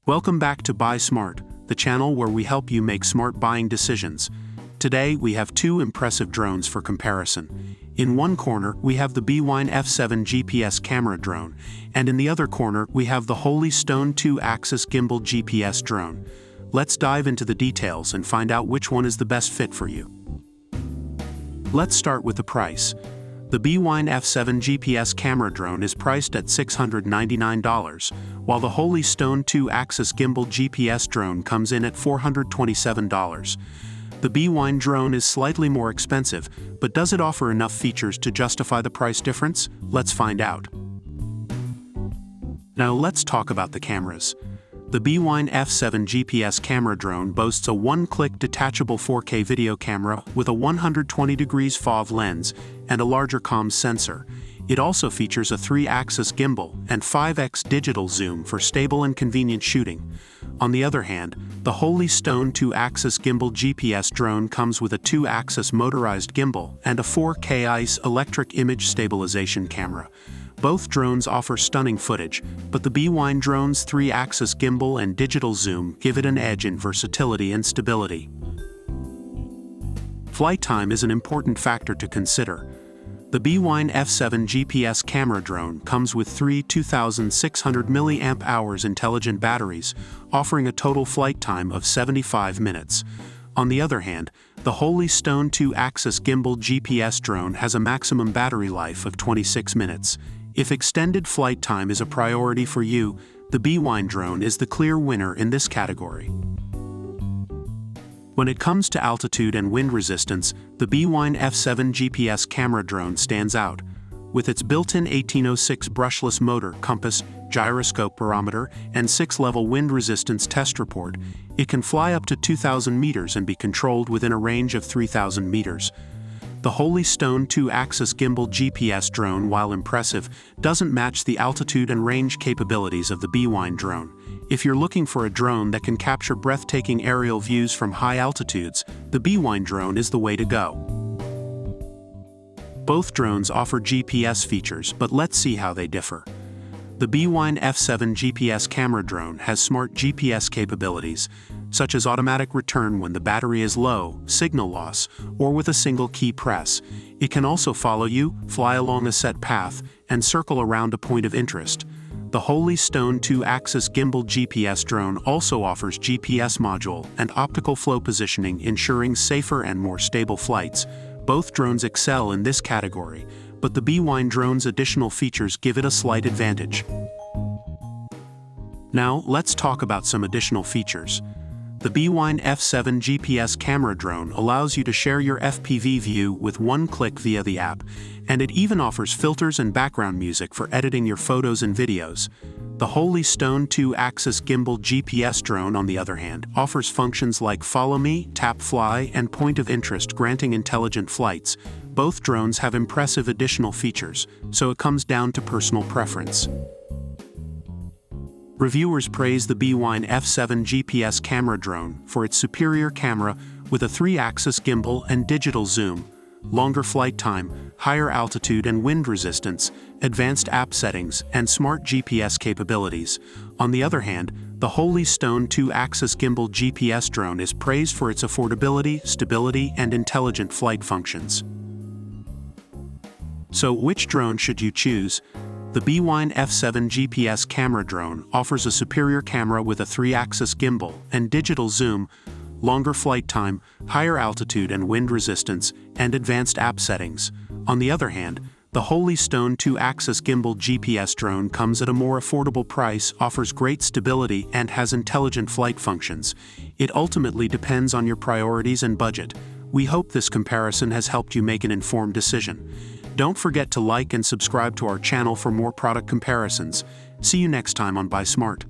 Welcome back to Buy Smart, the channel where we help you make smart buying decisions. Today we have two impressive drones for comparison. In one corner we have the DJI F7 GPS camera drone, and in the other corner we have the Holy Stone 2-axis gimbal GPS drone. Let's dive into the details and find out which one is the best fit for you. Let's start with the price. The DJI F7 GPS camera drone is priced at $699, while the Holy Stone 2-axis gimbal GPS drone comes in at $427. The DJI drone is slightly more expensive, but does it offer enough features to justify the price difference? Let's find out. Now let's talk about the cameras. The DJI F7 GPS camera drone boasts a one-click detachable 4K video camera with a 120 degrees FOV lens and a larger comms sensor. It also features a 3-axis gimbal and 5x digital zoom for stable and convenient shooting. On the other hand, the Holy Stone 2-axis gimbal GPS drone comes with a 2-axis motorized gimbal and a 4K ICE electric image stabilization camera. Both drones offer stunning footage, but the DJI drone's 3-axis gimbal and digital zoom give it an edge in versatility and stability. Flight time is an important factor to consider. The DJI F7 GPS camera drone comes with three 2,600 mAh intelligent batteries, offering a total flight time of 75 minutes. On the other hand, the Holy Stone 2-axis gimbal GPS drone has a maximum battery life of 26 minutes. If extended flight time is a priority for you, the DJI drone is the clear winner in this category. When it comes to altitude and wind resistance, the DJI F7 GPS camera drone stands out. With its built-in 1806 brushless motor, compass, gyroscope barometer, and 6-level wind resistance test report, it can fly up to 2,000 meters and be controlled within a range of 3,000 meters. The Holy Stone 2-axis gimbal GPS drone, while impressive, doesn't match the altitude and range capabilities of the DJI drone. If you're looking for a drone that can capture breathtaking aerial views from high altitudes, the DJI drone is the way to go. Both drones offer GPS features, but let's see how they differ. The DJI F7 GPS camera drone has smart GPS capabilities, such as automatic return when the battery is low, signal loss, or with a single key press. It can also follow you, fly along a set path, and circle around a point of interest. The Holy Stone 2-axis gimbal GPS drone also offers GPS module and optical flow positioning, ensuring safer and more stable flights. Both drones excel in this category, but the DJI drone's additional features give it a slight advantage. Now, let's talk about some additional features. The DJI F7 GPS camera drone allows you to share your FPV view with one click via the app, and it even offers filters and background music for editing your photos and videos. The Holy Stone 2-axis gimbal GPS drone, on the other hand, offers functions like Follow Me, Tap Fly, and Point of Interest, granting intelligent flights. Both drones have impressive additional features, so it comes down to personal preference. Reviewers praise the DJI F7 GPS camera drone for its superior camera with a 3-axis gimbal and digital zoom, longer flight time, higher altitude and wind resistance, advanced app settings, and smart GPS capabilities. On the other hand, the Holy Stone 2-axis gimbal GPS drone is praised for its affordability, stability, and intelligent flight functions. So, which drone should you choose? The DJI F7 GPS camera drone offers a superior camera with a 3-axis gimbal and digital zoom, longer flight time, higher altitude and wind resistance, and advanced app settings. On the other hand, the Holy Stone 2-axis gimbal GPS drone comes at a more affordable price, offers great stability, and has intelligent flight functions. It ultimately depends on your priorities and budget. We hope this comparison has helped you make an informed decision. Don't forget to like and subscribe to our channel for more product comparisons. See you next time on Buy Smart.